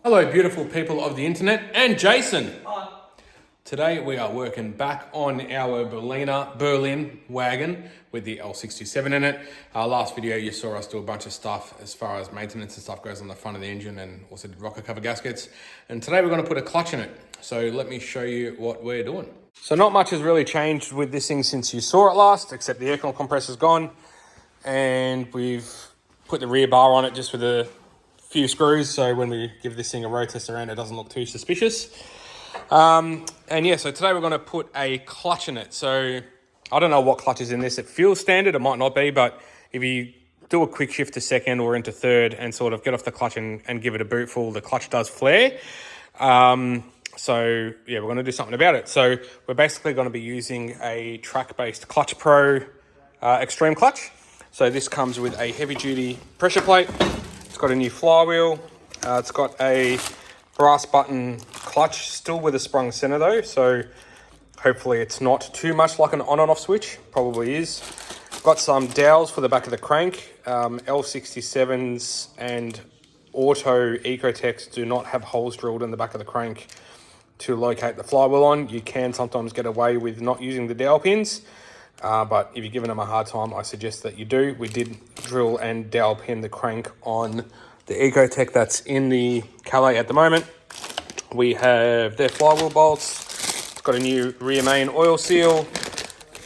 Hello beautiful people of the internet, and Jason. Hi. Today we are working back on our Berlin wagon with the L67 in it. Last video you saw us do a bunch of stuff as far as maintenance and stuff goes on the front of the engine, and also did rocker cover gaskets. And today we're going to put a clutch in it. So let me show you what we're doing. So not much has really changed with this thing since you saw it last, except the air compressor's gone. And we've put the rear bar on it just with a few screws, so when we give this thing a road test around, it doesn't look too suspicious. And yeah, so today we're going to put a clutch in it. So I don't know what clutch is in this. It feels standard, it might not be, but if you do a quick shift to second or into third and sort of get off the clutch and give it a bootful, the clutch does flare. So yeah, we're going to do something about it. So we're basically going to be using a track-based Clutch Pro Extreme clutch. So this comes with a heavy-duty pressure plate. It's got a new flywheel. It's got a brass button clutch, still with a sprung center though, so hopefully it's not too much like an on and off switch. Probably is. Got some dowels for the back of the crank. L67s and auto Ecotecs do not have holes drilled in the back of the crank to locate the flywheel on. You can sometimes get away with not using the dowel pins. But if you're giving them a hard time, I suggest that you do. We did drill and dowel pin the crank on the Ecotec that's in the Calais at the moment. We have their flywheel bolts. It's got a new rear main oil seal,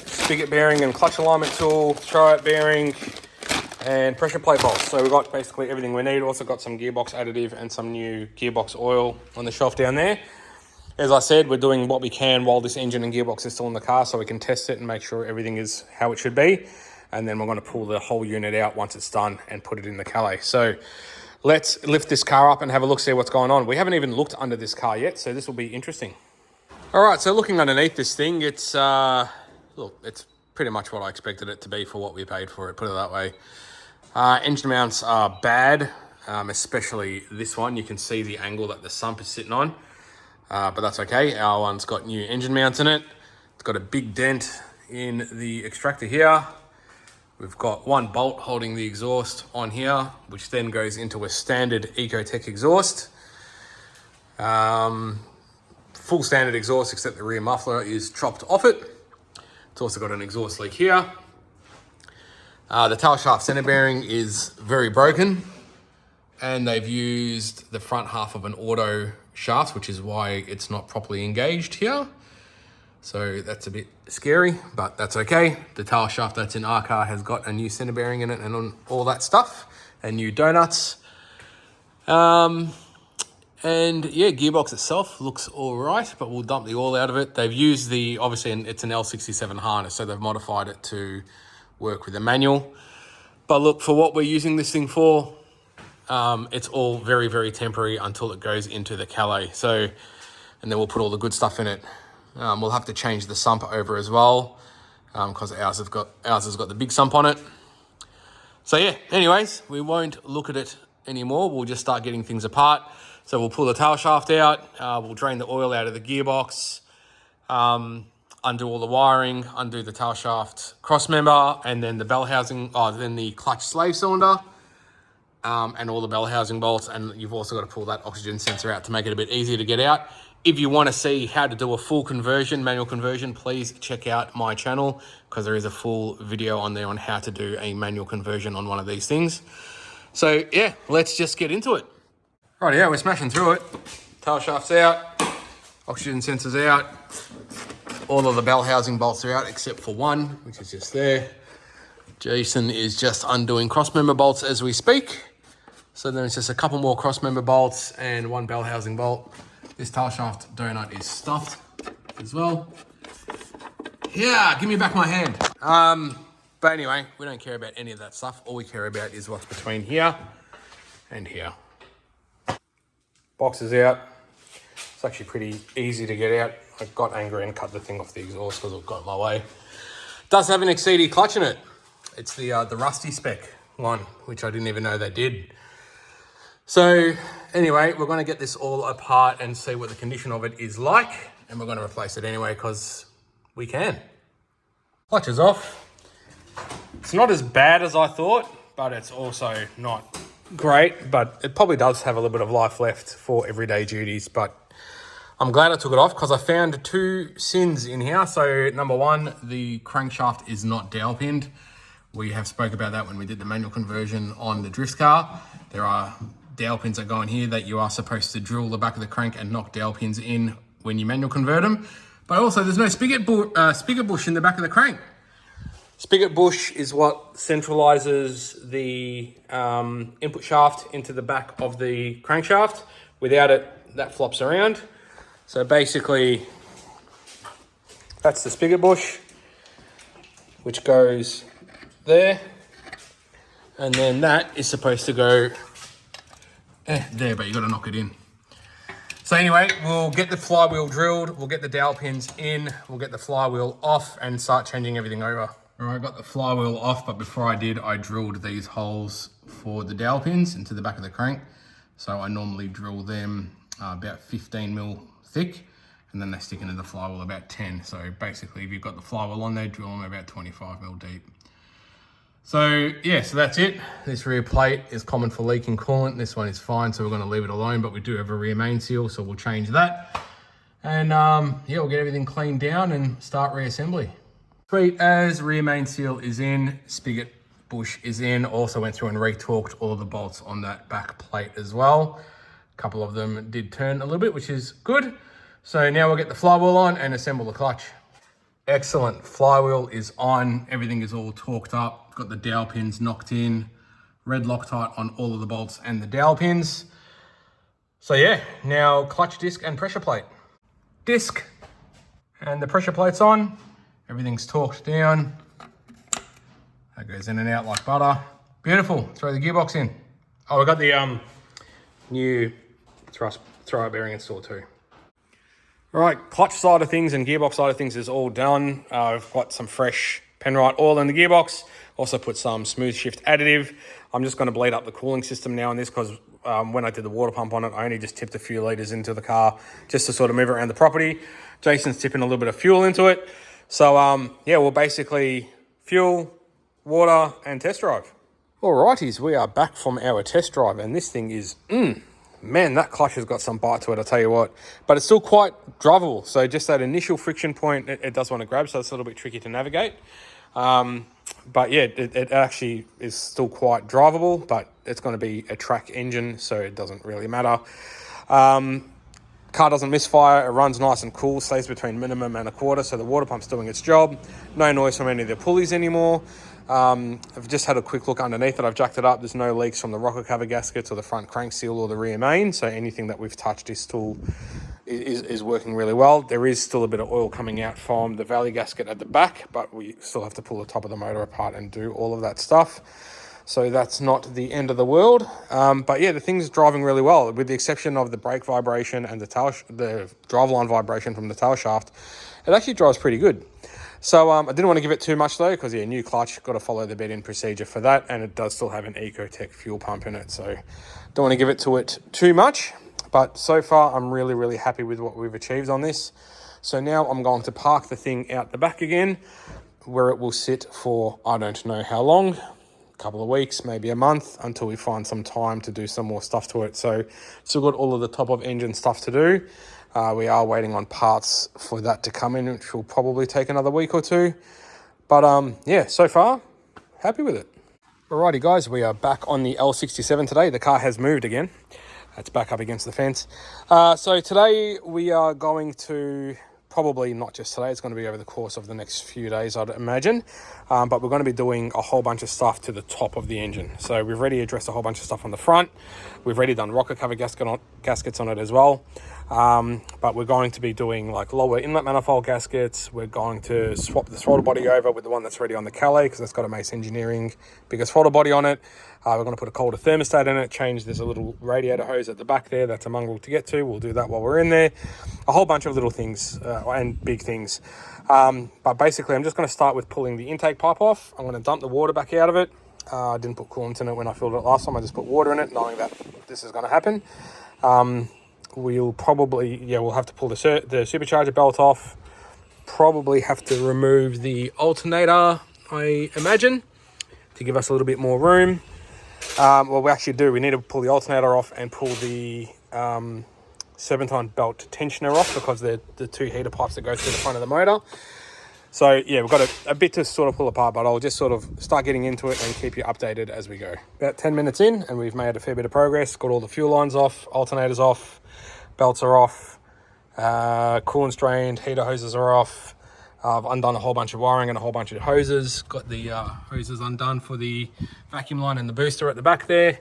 spigot bearing and clutch alignment tool, throwout bearing, and pressure plate bolts. So we've got basically everything we need. Also got some gearbox additive and some new gearbox oil on the shelf down there. As I said, we're doing what we can while this engine and gearbox is still in the car so we can test it and make sure everything is how it should be. And then we're going to pull the whole unit out once it's done and put it in the Calais. So let's lift this car up and have a look, see what's going on. We haven't even looked under this car yet, so this will be interesting. All right, so looking underneath this thing, it's, look, it's pretty much what I expected it to be for what we paid for it, put it that way. Engine mounts are bad, especially this one. You can see the angle that the sump is sitting on. But that's okay. Our one's got new engine mounts in it. It's got a big dent in the extractor here. We've got one bolt holding the exhaust on here, which then goes into a standard Ecotec exhaust. Full standard exhaust, except the rear muffler is chopped off it. It's also got an exhaust leak here. The tail shaft center bearing is very broken, and they've used the front half of an auto shaft, which is why it's not properly engaged here. So that's a bit scary, but that's okay. The tail shaft that's in our car has got a new center bearing in it and all that stuff, and new donuts. And yeah, gearbox itself looks all right, but we'll dump the oil out of it. They've used the, obviously it's an L67 harness, so they've modified it to work with a manual. But look, for what we're using this thing for, it's all very, very temporary until it goes into the Calais. So, and then we'll put all the good stuff in it. We'll have to change the sump over as well, because ours has got the big sump on it. So yeah, anyways, we won't look at it anymore. We'll just start getting things apart. So we'll pull the tail shaft out. We'll drain the oil out of the gearbox, undo all the wiring, undo the tail shaft cross member, and then the bell housing, then the clutch slave cylinder. And all the bell housing bolts, and you've also got to pull that oxygen sensor out to make it a bit easier to get out. If you want to see how to do a full conversion, manual conversion, please check out my channel, because there is a full video on there on how to do a manual conversion on one of these things. So yeah, let's just get into it. Right, yeah, we're smashing through it. Tail shaft's out, oxygen sensor's out, all of the bell housing bolts are out except for one, which is just there. Jason is just undoing cross member bolts as we speak. So then it's just a couple more cross member bolts and one bell housing bolt. This tail shaft donut is stuffed as well. Yeah, give me back my hand. But anyway, we don't care about any of that stuff. All we care about is what's between here and here. Box is out. It's actually pretty easy to get out I got angry and cut the thing off the exhaust because it got in my way. It does have an XCD clutch in it. It's the Rusty spec one, which I didn't even know they did. So anyway, we're going to get this all apart and see what the condition of it is like. And we're going to replace it anyway because we can. Clutch is off. It's not as bad as I thought, but it's also not great. But it probably does have a little bit of life left for everyday duties. But I'm glad I took it off because I found two sins in here. So number one, the crankshaft is not dowel pinned. We have spoke about that when we did the manual conversion on the drift car. There are dowel pins that go in here that you are supposed to drill the back of the crank and knock dowel pins in when you manual convert them. But also there's no spigot bush in the back of the crank. Spigot bush is what centralizes the input shaft into the back of the crankshaft. Without it, that flops around. So basically, that's the spigot bush, which goes there. And then that is supposed to go there, but you got to knock it in. So anyway, we'll get the flywheel drilled, we'll get the dowel pins in, we'll get the flywheel off and start changing everything over. All right, I got the flywheel off, but before I did, I drilled these holes for the dowel pins into the back of the crank. So I normally drill them about 15 mil thick, and then they stick into the flywheel about 10. So basically, if you've got the flywheel on there, drill them about 25 mil deep. So yeah, so that's it. This rear plate is common for leaking coolant. This one is fine, so we're going to leave it alone, but we do have a rear main seal, so we'll change that. And yeah, we'll get everything cleaned down and start reassembly. Sweet as, rear main seal is in, spigot bush is in. Also went through and retorqued all of the bolts on that back plate as well. A couple of them did turn a little bit, which is good. So now we'll get the flywheel on and assemble the clutch. Excellent, flywheel is on, everything is all torqued up, got the dowel pins knocked in, red Loctite on all of the bolts and the dowel pins. So yeah, now clutch disc and pressure plate. Disc and the pressure plate's on, everything's torqued down. That goes in and out like butter. Beautiful, throw the gearbox in. Oh, we got the new thrust throw bearing installed too. All right, clutch side of things and gearbox side of things is all done. I've got some fresh Penrite oil in the gearbox. Also put some smooth shift additive. I'm just going to bleed up the cooling system now on this because when I did the water pump on it, I only just tipped a few litres into the car just to sort of move it around the property. Jason's tipping a little bit of fuel into it. So yeah, we'll basically fuel, water and test drive. Alrighties, we are back from our test drive and this thing is, man, that clutch has got some bite to it, I'll tell you what. But it's still quite drivable. So just that initial friction point, it does want to grab, so it's a little bit tricky to navigate. But yeah, it actually is still quite drivable, but it's going to be a track engine, so it doesn't really matter. Car doesn't misfire, it runs nice and cool, stays between minimum and a quarter, so the water pump's doing its job. No noise from any of the pulleys anymore. I've just had a quick look underneath it. I've jacked it up. There's no leaks from the rocker cover gaskets or the front crank seal or the rear main. So anything that we've touched is still is working really well. There is still a bit of oil coming out from the valley gasket at the back, but we still have to pull the top of the motor apart and do all of that stuff. So that's not the end of the world. But yeah, the thing's driving really well, with the exception of the brake vibration and the driveline vibration from the tail shaft. It actually drives pretty good. So I didn't want to give it too much though, because yeah, new clutch, got to follow the bed-in procedure for that, and it does still have an Ecotec fuel pump in it, so don't want to give it to it too much. But so far, I'm really, really happy with what we've achieved on this. So now I'm going to park the thing out the back again, where it will sit for, I don't know how long, a couple of weeks, maybe a month, until we find some time to do some more stuff to it. So still got all of the top of engine stuff to do. We are waiting on parts for that to come in, which will probably take another week or two. But yeah, so far, happy with it. Alrighty guys, we are back on the L67 today. The car has moved again. It's back up against the fence. So today we are going to, probably not just today, it's going to be over the course of the next few days, I'd imagine. But we're going to be doing a whole bunch of stuff to the top of the engine. So we've already addressed a whole bunch of stuff on the front. We've already done rocker cover gaskets on it as well. But we're going to be doing like lower inlet manifold gaskets. We're going to swap the throttle body over with the one that's already on the Calais, because that's got a Mace Engineering bigger throttle body on it. We're going to put a colder thermostat in it, change, there's a little radiator hose at the back there, that's a mongrel to get to. We'll do that while we're in there. A whole bunch of little things and big things. But basically I'm just going to start with pulling the intake pipe off. I'm going to dump the water back out of it. I didn't put coolant in it when I filled it last time. I just put water in it, knowing that this is going to happen. We'll probably, we'll have to pull the supercharger belt off. Probably have to remove the alternator, I imagine, to give us a little bit more room. Well, we actually do. We need to pull the alternator off and pull the serpentine belt tensioner off, because they're the two heater pipes that go through the front of the motor. So yeah, we've got a bit to sort of pull apart, but I'll just sort of start getting into it and keep you updated as we go. About 10 minutes in, and we've made a fair bit of progress. Got all the fuel lines off, alternators off, belts are off, coolant's drained, heater hoses are off. I've undone a whole bunch of wiring and a whole bunch of hoses. Got the hoses undone for the vacuum line and the booster at the back there.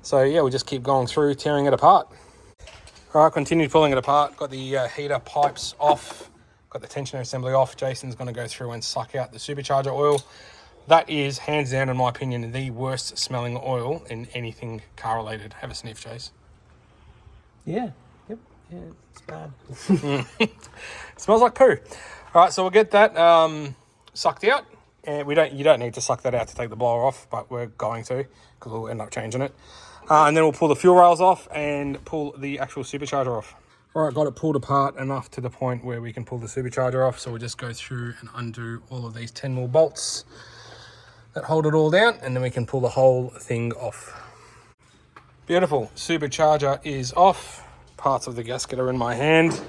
So yeah, we'll just keep going through, tearing it apart. All right, continue pulling it apart. Got the heater pipes off. Got the tensioner assembly off. Jason's going to go through and suck out the supercharger oil. That is, hands down, in my opinion, the worst smelling oil in anything car related. Have a sniff, Chase. Yeah, yep, yeah, it's bad. It smells like poo. All right, so we'll get that sucked out. And you don't need to suck that out to take the blower off, but we're going to, because we'll end up changing it. And then we'll pull the fuel rails off and pull the actual supercharger off. All right, got it pulled apart enough to the point where we can pull the supercharger off. So we'll just go through and undo all of these 10mm bolts that hold it all down, and then we can pull the whole thing off. Beautiful, supercharger is off. Parts of the gasket are in my hand.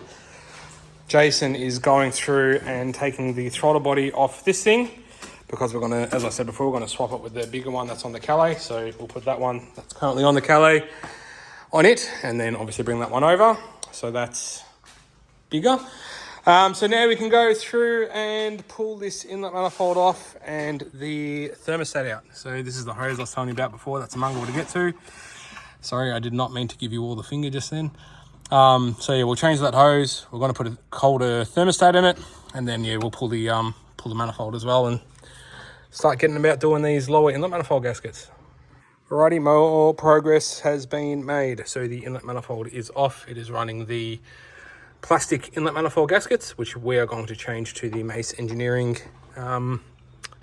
Jason is going through and taking the throttle body off this thing, because we're going to, as I said before, we're going to swap it with the bigger one that's on the Calais. So we'll put that one that's currently on the Calais on it, and then obviously bring that one over. So that's bigger. So now we can go through and pull this inlet manifold off and the thermostat out. So this is the hose I was telling you about before. That's a mongrel to get to. Sorry, I did not mean to give you all the finger just then. So yeah, we'll change that hose. We're going to put a colder thermostat in it, and then yeah, we'll pull the manifold as well and start getting about doing these lower inlet manifold gaskets. Alrighty, more progress has been made. So the inlet manifold is off. It is running the plastic inlet manifold gaskets, which we are going to change to the Mace Engineering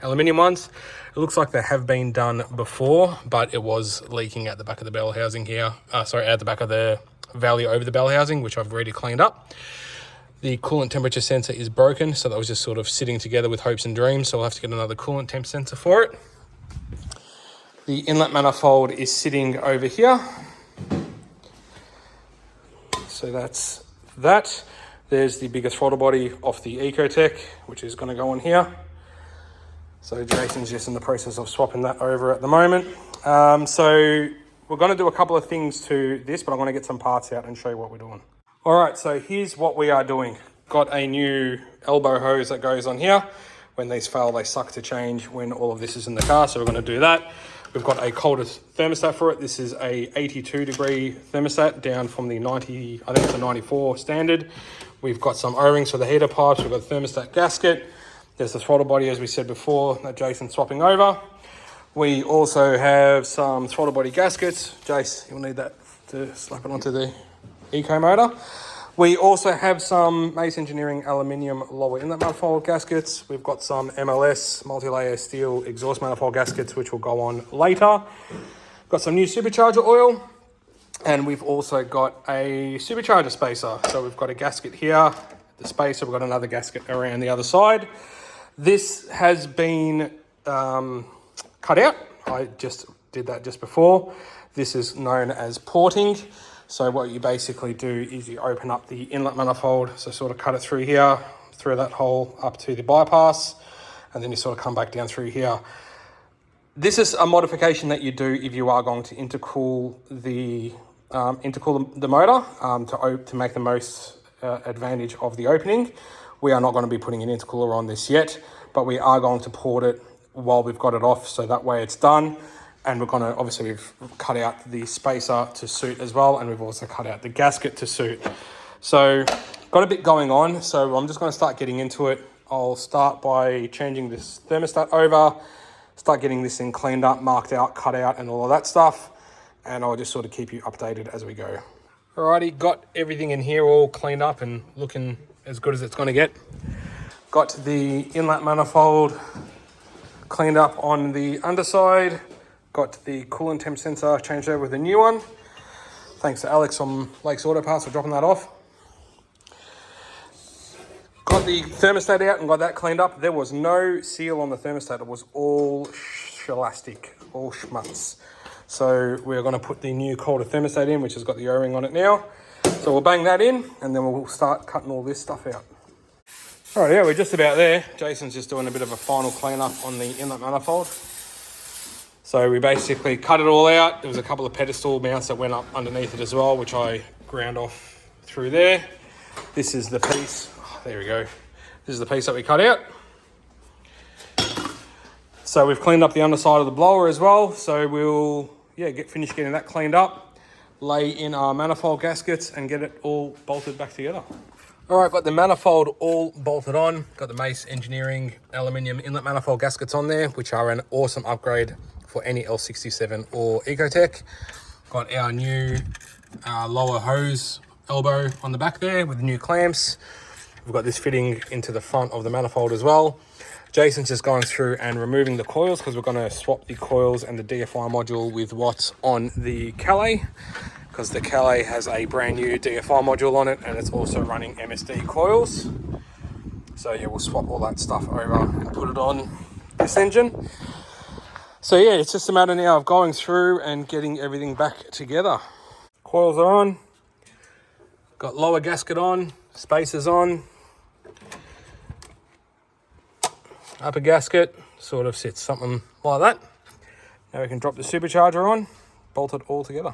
aluminium ones. It looks like they have been done before, but it was leaking at the back of the bell housing here. At the back of the valley over the bell housing, which I've already cleaned up. The coolant temperature sensor is broken, so that was just sort of sitting together with hopes and dreams. So we'll have to get another coolant temp sensor for it. The inlet manifold is sitting over here. So that's that. There's the bigger throttle body off the Ecotec, which is going to go on here. So Jason's just in the process of swapping that over at the moment. So we're going to do a couple of things to this, but I'm going to get some parts out and show you what we're doing. All right, so here's what we are doing. Got a new elbow hose that goes on here. When these fail, they suck to change when all of this is in the car, so we're going to do that. We've got a colder thermostat for it. This is a 82 degree thermostat down from the 90, I think it's a 94 standard. We've got some O-rings for the heater pipes. We've got the thermostat gasket. There's the throttle body, as we said before, that Jason's swapping over. We also have some throttle body gaskets. Jace, you'll need that to slap it onto the eco motor. We also have some Mace Engineering aluminium lower inlet manifold gaskets. We've got some MLS multi-layer steel exhaust manifold gaskets, which will go on later. Got some new supercharger oil, and we've also got a supercharger spacer. So we've got a gasket here, the spacer, we've got another gasket around the other side. This has been cut out. I just did that just before. This is known as porting. So what you basically do is you open up the inlet manifold, so sort of cut it through here, through that hole up to the bypass, and then you sort of come back down through here. This is a modification that you do if you are going to intercool the motor to make the most advantage of the opening. We are not going to be putting an intercooler on this yet, but we are going to port it while we've got it off, so that way it's done. And we're going to, obviously we've cut out the spacer to suit as well, and we've also cut out the gasket to suit. So got a bit going on, so I'm just going to start getting into it. I'll start by changing this thermostat over, start getting this thing cleaned up, marked out, cut out, and all of that stuff. And I'll just sort of keep you updated as we go. Alrighty, got everything in here all cleaned up and looking as good as it's going to get. Got the inlet manifold cleaned up on the underside. Got the coolant temp sensor changed over with a new one. Thanks to Alex from Lakes Auto Parts for dropping that off. Got the thermostat out and got that cleaned up. There was no seal on the thermostat. It was all shelastic, all schmutz. So we're going to put the new colder thermostat in, which has got the O-ring on it now. So we'll bang that in and then we'll start cutting all this stuff out. All right, yeah, we're just about there. Jason's just doing a bit of a final cleanup on the inlet manifold. So we basically cut it all out. There was a couple of pedestal mounts that went up underneath it as well, which I ground off through there. This is the piece. Oh, there we go. This is the piece that we cut out. So we've cleaned up the underside of the blower as well. So we'll finish getting that cleaned up, lay in our manifold gaskets and get it all bolted back together. All right, got the manifold all bolted on. Got the Mace Engineering aluminium inlet manifold gaskets on there, which are an awesome upgrade for any L67 or Ecotec. Got our new lower hose elbow on the back there with the new clamps. We've got this fitting into the front of the manifold as well. Jason's just going through and removing the coils because we're going to swap the coils and the DFI module with what's on the Calais, because the Calais has a brand new DFI module on it and it's also running MSD coils. So yeah, we'll swap all that stuff over and put it on this engine. So yeah, it's just a matter now of going through and getting everything back together. Coils are on, got lower gasket on, spacers on. Upper gasket sort of sits something like that. Now we can drop the supercharger on, bolt it all together.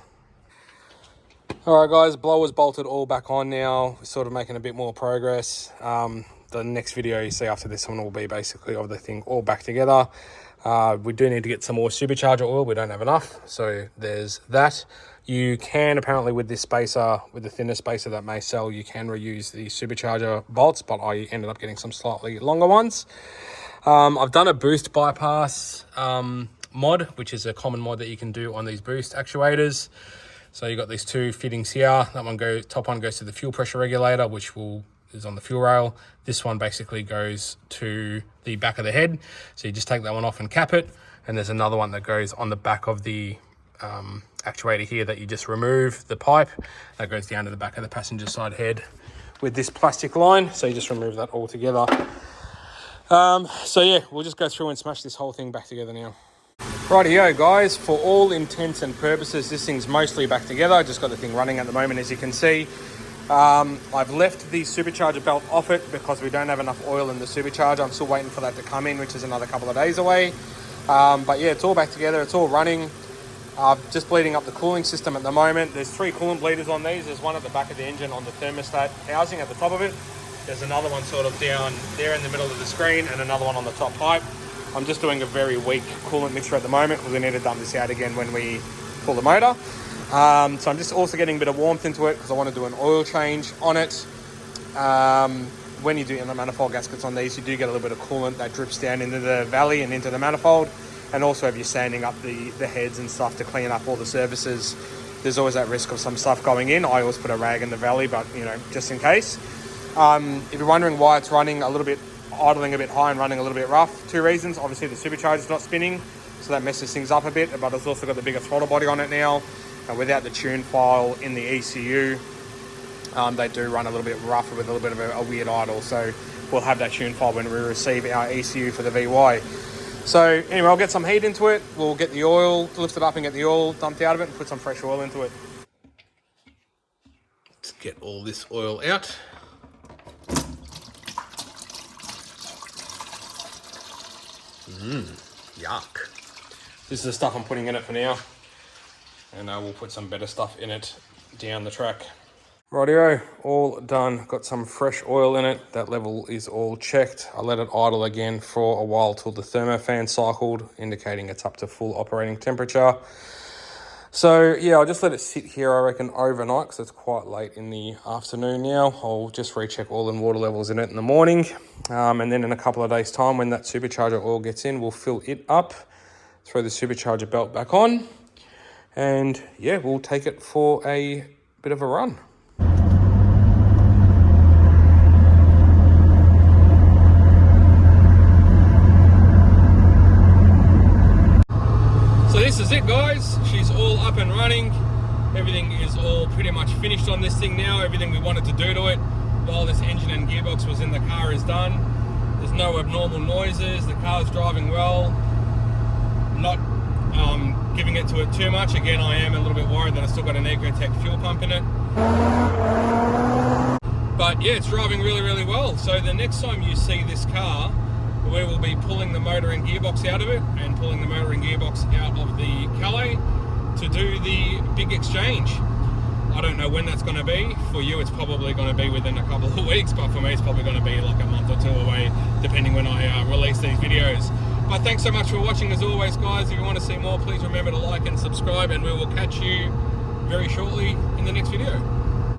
All right guys, blower's bolted all back on now. We're sort of making a bit more progress. The next video you see after this one will be basically of the thing all back together. We do need to get some more supercharger oil. We don't have enough, so there's that. You can apparently with this spacer, with the thinner spacer that may sell, you can reuse the supercharger bolts, but I ended up getting some slightly longer ones. I've done a boost bypass mod, which is a common mod that you can do on these boost actuators. So you've got these two fittings here. That one top one goes to the fuel pressure regulator, which is on the fuel rail. This one basically goes to the back of the head. So you just take that one off and cap it. And there's another one that goes on the back of the actuator here that you just remove the pipe. That goes down to the back of the passenger side head with this plastic line. So you just remove that all together. So yeah, we'll just go through and smash this whole thing back together now. Rightio guys, for all intents and purposes, this thing's mostly back together. I just got the thing running at the moment, as you can see. I've left the supercharger belt off it because we don't have enough oil in the supercharger. I'm still waiting for that to come in, which is another couple of days away. But yeah, it's all back together, it's all running. Just bleeding up the cooling system at the moment. There's 3 coolant bleeders on these. There's one at the back of the engine on the thermostat housing at the top of it. There's another one sort of down there in the middle of the screen and another one on the top pipe. I'm just doing a very weak coolant mixture at the moment. We need to dump this out again when we pull the motor. So I'm just also getting a bit of warmth into it because I want to do an oil change on it. When you do inlet manifold gaskets on these, you do get a little bit of coolant that drips down into the valley and into the manifold. And also if you're sanding up the heads and stuff to clean up all the surfaces, there's always that risk of some stuff going in. I always put a rag in the valley, but you know, just in case. If you're wondering why it's running a little bit, idling a bit high and running a little bit rough, 2 reasons. Obviously the supercharger's not spinning, so that messes things up a bit, but it's also got the bigger throttle body on it now. And without the tune file in the ECU, they do run a little bit rougher with a little bit of a weird idle. So we'll have that tune file when we receive our ECU for the VY. So anyway, I'll get some heat into it. We'll get the oil, lift it up and get the oil dumped out of it and put some fresh oil into it. Let's get all this oil out. Yuck. This is the stuff I'm putting in it for now. And we'll put some better stuff in it down the track. Rightio, all done. Got some fresh oil in it. That level is all checked. I let it idle again for a while till the thermofan cycled, indicating it's up to full operating temperature. So yeah, I'll just let it sit here, I reckon, overnight, because it's quite late in the afternoon now. I'll just recheck oil and water levels in it in the morning. And then in a couple of days' time, when that supercharger oil gets in, we'll fill it up, throw the supercharger belt back on, and yeah, we'll take it for a bit of a run. So this is it, guys. She's all up and running. Everything is all pretty much finished on this thing now. Everything we wanted to do to it while this engine and gearbox was in the car is done. There's no abnormal noises. The car's driving well. Not giving it to it too much. Again, I am a little bit worried that I still got an Ecotec fuel pump in it. But yeah, it's driving really, really well. So the next time you see this car, we will be pulling the motor and gearbox out of it and pulling the motor and gearbox out of the Calais to do the big exchange. I don't know when that's going to be. For you, it's probably going to be within a couple of weeks, but for me, it's probably going to be like a month or two away, depending when I release these videos. But thanks so much for watching as always, guys. If you want to see more, please remember to like and subscribe, and we will catch you very shortly in the next video.